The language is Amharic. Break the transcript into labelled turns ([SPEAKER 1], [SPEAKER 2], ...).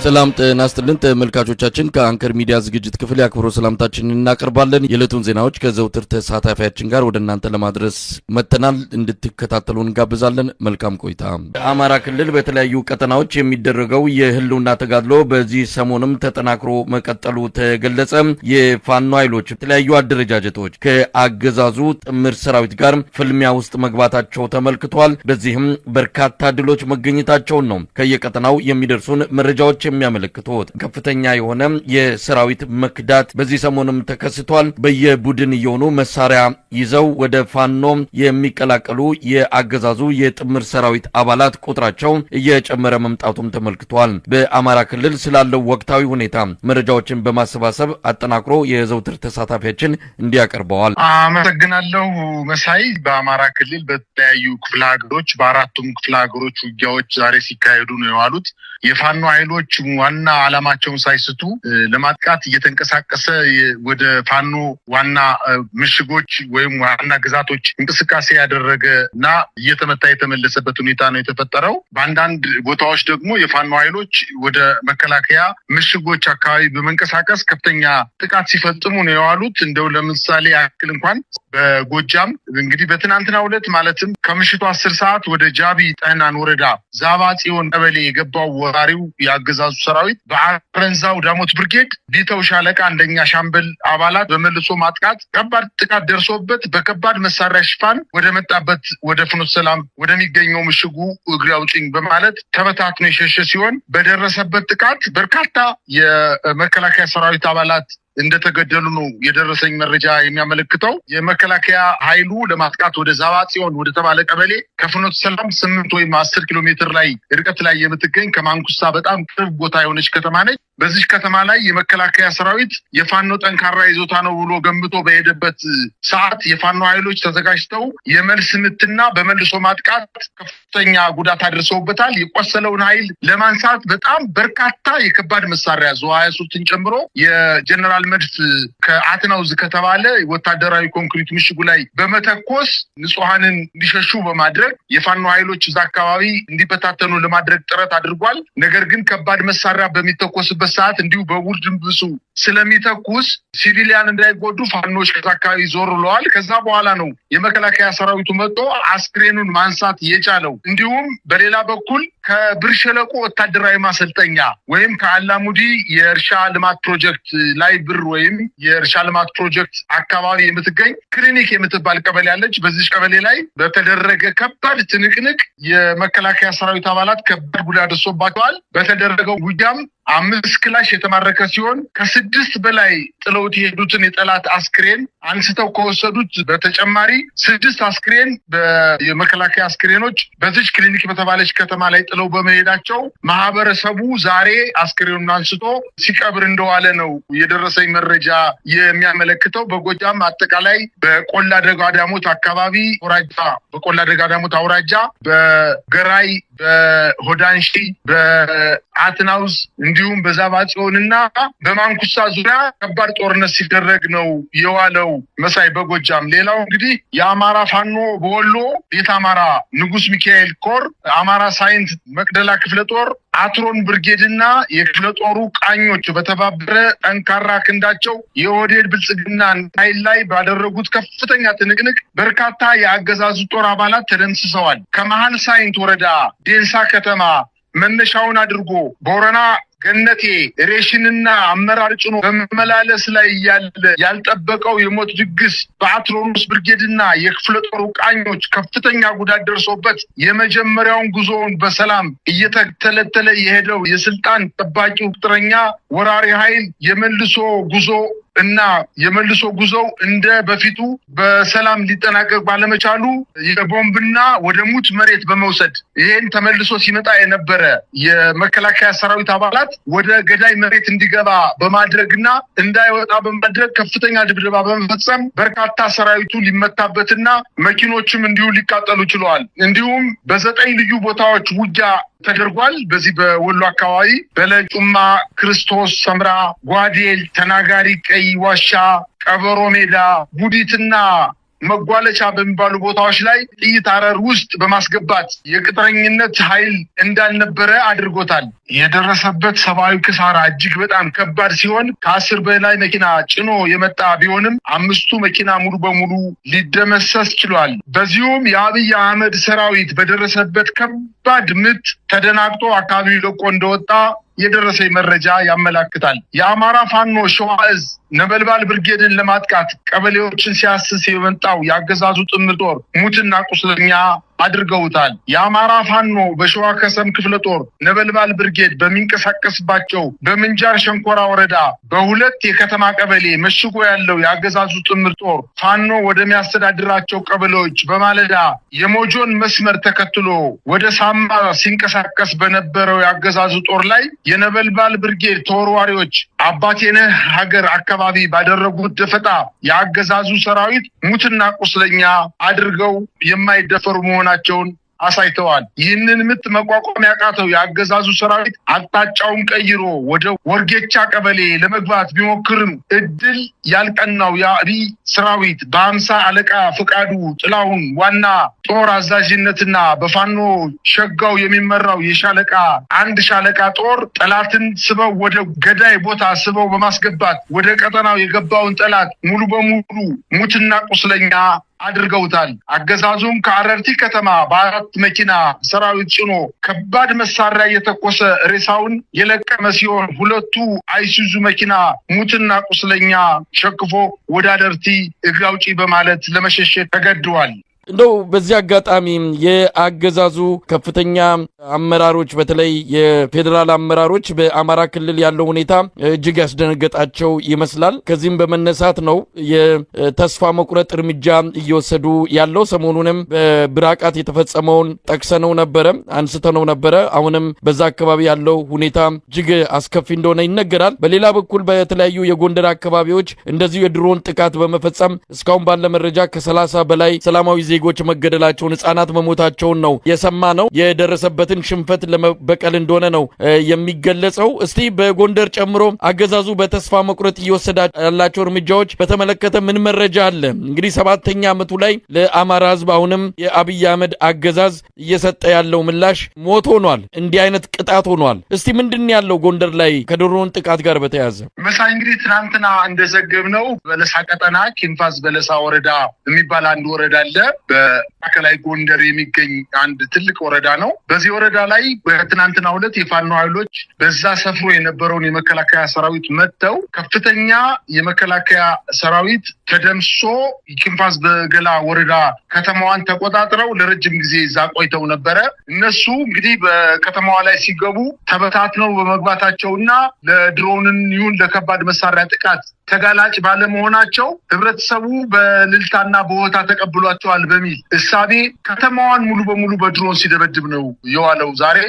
[SPEAKER 1] ሰላም ጤና ይስጥልን ተመልካቾቻችን ከአንከር ሚዲያ ዝግጅት ክፍል ያክብሮ ሰላምታችንን እናቀርባለን። የዕለቱን ዜናዎች ከዘውትር ተሳታፊያችን ጋር ወደ እናንተ ለማድረስ መተናል። እንድትከታተሉን እንጋብዛለን። መልካም ቆይታ። በአማራ ክልል በተለያዩ ቀጠናዎች የሚደረገው የህልውና ተጋድሎ በዚህ ሰሞንም ተጠናክሮ መቀጠሉ ተገለጸ። የፋኖ ኃይሎች የተለያዩ አደረጃጀቶች ከአገዛዙ ጥምር ሰራዊት ጋር ፍልሚያ ውስጥ መግባታቸው ተመልክቷል። በዚህም በርካታ ድሎች መገኘታቸውን ነው ከየቀጠናው የሚደርሱን መረጃዎች የሚያመለክቱት። ከፍተኛ የሆነ የሰራዊት መክዳት በዚህ ሰሞንም ተከስቷል። በየቡድን የሆኑ መሳሪያ ይዘው ወደ ፋኖ የሚቀላቀሉ የአገዛዙ የጥምር ሰራዊት አባላት ቁጥራቸው እየጨመረ መምጣቱም ተመልክቷል። በአማራ ክልል ስላለው ወቅታዊ ሁኔታ መረጃዎችን በማሰባሰብ አጠናክሮ የዘውትር ተሳታፊያችን እንዲያቀርበዋል።
[SPEAKER 2] አመሰግናለሁ መሳይ። በአማራ ክልል በተለያዩ ክፍለ ሀገሮች በአራቱም ክፍለ ሀገሮች ውጊያዎች ዛሬ ሲካሄዱ ነው የዋሉት። የፋኖ ኃይሎች ዋና ዓላማቸውን ሳይስቱ ለማጥቃት እየተንቀሳቀሰ ወደ ፋኖ ዋና ምሽጎች ወይም ዋና ግዛቶች እንቅስቃሴ ያደረገ እና እየተመታ የተመለሰበት ሁኔታ ነው የተፈጠረው። በአንዳንድ ቦታዎች ደግሞ የፋኖ ኃይሎች ወደ መከላከያ ምሽጎች አካባቢ በመንቀሳቀስ ከፍተኛ ጥቃት ሲፈጽሙ ነው የዋሉት። እንደው ለምሳሌ ያክል እንኳን በጎጃም እንግዲህ በትናንትናው ዕለት ማለትም ከምሽቱ 10 ሰዓት ወደ ጃቢ ጠህናን ወረዳ ዛባ ጽዮን ቀበሌ የገባው ወራሪው የአገዛዙ ሰራዊት በአረንዛው ዳሞት ብርጌድ ቢተው ሻለቃ አንደኛ ሻምበል አባላት በመልሶ ማጥቃት ከባድ ጥቃት ደርሶበት በከባድ መሳሪያ ሽፋን ወደ መጣበት ወደ ፍኖተ ሰላም ወደሚገኘው ምሽጉ እግሬ አውጪኝ በማለት ተበታትኖ የሸሸ ሲሆን በደረሰበት ጥቃት በርካታ የመከላከያ ሰራዊት አባላት እንደተገደሉ ነው የደረሰኝ መረጃ የሚያመለክተው። የመከላከያ ኃይሉ ለማጥቃት ወደ ዛባ ጽዮን ወደ ተባለ ቀበሌ ከፍኖተ ሰላም 8 ወይም 10 ኪሎ ሜትር ላይ ርቀት ላይ የምትገኝ ከማንኩሳ በጣም ቅርብ ቦታ የሆነች ከተማ ነች። በዚህ ከተማ ላይ የመከላከያ ሰራዊት የፋኖ ጠንካራ ይዞታ ነው ብሎ ገምቶ በሄደበት ሰዓት የፋኖ ኃይሎች ተዘጋጅተው የመልስ ምትና በመልሶ ማጥቃት ከፍተኛ ጉዳት አድርሰውበታል። የቆሰለውን ኃይል ለማንሳት በጣም በርካታ የከባድ መሳሪያ ዙ 23ን ጨምሮ የጀነራል መድፍ ከአትናውዝ ከተባለ ወታደራዊ ኮንክሪት ምሽጉ ላይ በመተኮስ ንጹሃንን እንዲሸሹ በማድረግ የፋኖ ኃይሎች እዛ አካባቢ እንዲበታተኑ ለማድረግ ጥረት አድርጓል። ነገር ግን ከባድ መሳሪያ በሚተኮስበት ሰዓት እንዲሁ በቡድን ብሱ ስለሚተኩስ ሲቪሊያን እንዳይጎዱ ፋኖች ከዛ አካባቢ ዞር ብለዋል። ከዛ በኋላ ነው የመከላከያ ሰራዊቱ መጥቶ አስክሬኑን ማንሳት የቻለው። እንዲሁም በሌላ በኩል ከብር ሸለቆ ወታደራዊ ማሰልጠኛ ወይም ከአላሙዲ የእርሻ ልማት ፕሮጀክት ላይ ብር ወይም የእርሻ ልማት ፕሮጀክት አካባቢ የምትገኝ ክሊኒክ የምትባል ቀበሌ አለች። በዚህ ቀበሌ ላይ በተደረገ ከባድ ትንቅንቅ የመከላከያ ሰራዊት አባላት ከባድ ጉዳት ደርሶባቸዋል። በተደረገው ውጊያም 5 ክላሽ የተማረከ ሲሆን ከ6 በላይ ጥለውት የሄዱትን የጠላት አስክሬን አንስተው ከወሰዱት በተጨማሪ 6 አስክሬን የመከላከያ አስክሬኖች በዚች ክሊኒክ በተባለች ከተማ ላይ ጥለው በመሄዳቸው ማህበረሰቡ ዛሬ አስክሬኑን አንስቶ ሲቀብር እንደዋለ ነው የደረሰኝ መረጃ የሚያመለክተው። በጎጃም አጠቃላይ በቆላ ደጋዳሞት አካባቢ አውራጃ በቆላ ደጋዳሞት አውራጃ በገራይ በሆዳንሺ በአትናውዝ እንዲሁም በዛባ ጽዮንና በማንኩሳ ዙሪያ ከባድ ጦርነት ሲደረግ ነው የዋለው መሳይ በጎጃም። ሌላው እንግዲህ የአማራ ፋኖ በወሎ ቤት አማራ ንጉስ ሚካኤል ኮር አማራ ሳይንት መቅደላ ክፍለ ጦር አትሮን ብርጌድና የክፍለ ጦሩ ቃኞች በተባበረ ጠንካራ ክንዳቸው የኦህዴድ ብልጽግና ኃይል ላይ ባደረጉት ከፍተኛ ትንቅንቅ በርካታ የአገዛዙ ጦር አባላት ተደምስሰዋል። ከመሃል ሳይንት ወረዳ ዴንሳ ከተማ መነሻውን አድርጎ ቦረና ገነቴ ሬሽንና አመራር ጭኖ በመመላለስ ላይ ያለ ያልጠበቀው የሞት ድግስ በአትሮኖስ ብርጌድና የክፍለ ጦሩ ቃኞች ከፍተኛ ጉዳት ደርሶበት የመጀመሪያውን ጉዞውን በሰላም እየተተለተለ የሄደው የስልጣን ጠባቂው ቁጥረኛ ወራሪ ኃይል የመልሶ ጉዞው እንደ በፊቱ በሰላም ሊጠናቀቅ ባለመቻሉ የቦምብና ወደ ሙት መሬት በመውሰድ ይሄን ተመልሶ ሲመጣ የነበረ የመከላከያ ሰራዊት አባላት ወደ ገዳይ መሬት እንዲገባ በማድረግና እንዳይወጣ በማድረግ ከፍተኛ ድብደባ በመፈጸም በርካታ ሰራዊቱ ሊመታበትና መኪኖችም እንዲሁ ሊቃጠሉ ችለዋል። እንዲሁም በ9 ልዩ ቦታዎች ውጊያ ተደርጓል። በዚህ በወሎ አካባቢ በለጩማ፣ ክርስቶስ ሰምራ፣ ጓዴል፣ ተናጋሪ፣ ቀይ ዋሻ፣ ቀበሮ ሜዳ፣ ቡዲትና መጓለቻ በሚባሉ ቦታዎች ላይ ጥይት አረር ውስጥ በማስገባት የቅጥረኝነት ኃይል እንዳልነበረ አድርጎታል። የደረሰበት ሰብአዊ ክሳራ እጅግ በጣም ከባድ ሲሆን ከ10 በላይ መኪና ጭኖ የመጣ ቢሆንም 5ቱ መኪና ሙሉ በሙሉ ሊደመሰስ ችሏል። በዚሁም የአብይ አህመድ ሰራዊት በደረሰበት ከባድ ምት ተደናግጦ አካባቢው ለቆ እንደወጣ የደረሰኝ መረጃ ያመላክታል። የአማራ ፋኖ ሸዋ ዕዝ ነበልባል ብርጌድን ለማጥቃት ቀበሌዎችን ሲያስስ የመጣው የአገዛዙ ጥምር ጦር ሙትና ቁስለኛ አድርገውታል። የአማራ ፋኖ በሸዋ ከሰም ክፍለ ጦር ነበልባል ብርጌድ በሚንቀሳቀስባቸው በምንጃር ሸንኮራ ወረዳ በ2 የከተማ ቀበሌ መሽጎ ያለው የአገዛዙ ጥምር ጦር ፋኖ ወደሚያስተዳድራቸው ቀበሌዎች በማለዳ የሞጆን መስመር ተከትሎ ወደ ሳማ ሲንቀሳቀስ በነበረው የአገዛዙ ጦር ላይ የነበልባል ብርጌድ ተወርዋሪዎች አባቴነህ ሀገር አካባቢ ባደረጉት ደፈጣ የአገዛዙ ሰራዊት ሙትና ቁስለኛ አድርገው የማይደፈሩ መሆናቸውን አሳይተዋል። ይህንን ምት መቋቋም ያቃተው የአገዛዙ ሰራዊት አቅጣጫውን ቀይሮ ወደ ወርጌቻ ቀበሌ ለመግባት ቢሞክርም እድል ያልቀናው የአብይ ሰራዊት በ50 አለቃ ፍቃዱ ጥላሁን ዋና ጦር አዛዥነትና በፋኖ ሸጋው የሚመራው የሻለቃ 1 ሻለቃ ጦር ጠላትን ስበው ወደ ገዳይ ቦታ ስበው በማስገባት ወደ ቀጠናው የገባውን ጠላት ሙሉ በሙሉ ሙትና ቁስለኛ አድርገውታል። አገዛዙም ከአረርቲ ከተማ በ4 መኪና ሰራዊት ጭኖ ከባድ መሳሪያ የተኮሰ ሬሳውን የለቀመ ሲሆን 2ቱ አይሱዙ መኪና ሙትና ቁስለኛ ሸክፎ ወደ አረርቲ እግር አውጪ በማለት ለመሸሸት ተገደዋል።
[SPEAKER 1] እንደው በዚህ አጋጣሚ የአገዛዙ ከፍተኛ አመራሮች በተለይ የፌዴራል አመራሮች በአማራ ክልል ያለው ሁኔታ እጅግ ያስደነገጣቸው ይመስላል። ከዚህም በመነሳት ነው የተስፋ መቁረጥ እርምጃ እየወሰዱ ያለው። ሰሞኑንም በብራቃት የተፈጸመውን ጠቅሰነው ነበረ፣ አንስተነው ነበረ። አሁንም በዛ አካባቢ ያለው ሁኔታ እጅግ አስከፊ እንደሆነ ይነገራል። በሌላ በኩል በተለያዩ የጎንደር አካባቢዎች እንደዚሁ የድሮን ጥቃት በመፈጸም እስካሁን ባለ መረጃ ከ30 በላይ ሰላማዊ ዜጎች መገደላቸውን፣ ህጻናት መሞታቸውን ነው የሰማ ነው። የደረሰበትን ሽንፈት ለመበቀል እንደሆነ ነው የሚገለጸው። እስቲ በጎንደር ጨምሮ አገዛዙ በተስፋ መቁረጥ እየወሰደ ያላቸው እርምጃዎች በተመለከተ ምን መረጃ አለ? እንግዲህ 7ኛ ዓመቱ ላይ ለአማራ ህዝብ አሁንም የአብይ አህመድ አገዛዝ እየሰጠ ያለው ምላሽ ሞት ሆኗል፣ እንዲህ አይነት ቅጣት ሆኗል። እስቲ ምንድን ያለው ጎንደር ላይ ከድሮን ጥቃት ጋር በተያያዘ?
[SPEAKER 2] መሳይ እንግዲህ ትናንትና እንደዘገብነው በለሳ ቀጠና ኪንፋስ በለሳ ወረዳ የሚባል አንድ ወረዳ አለ። በማዕከላዊ ጎንደር የሚገኝ አንድ ትልቅ ወረዳ ነው። በዚህ ወረዳ ላይ በትናንትናው ዕለት የፋኖ ኃይሎች በዛ ሰፍሮ የነበረውን የመከላከያ ሰራዊት መጥተው ከፍተኛ የመከላከያ ሰራዊት ተደምሶ ኪንፋስ በገላ ወረዳ ከተማዋን ተቆጣጥረው ለረጅም ጊዜ እዛ ቆይተው ነበረ። እነሱ እንግዲህ በከተማዋ ላይ ሲገቡ ተበታትነው በመግባታቸውና ለድሮንን ይሁን ለከባድ መሳሪያ ጥቃት ተጋላጭ ባለመሆናቸው ህብረተሰቡ በልልታና በሆታ ተቀብሏቸዋል በሚል እሳቤ ከተማዋን ሙሉ በሙሉ በድሮን ሲደበድብ ነው የዋለው ዛሬ።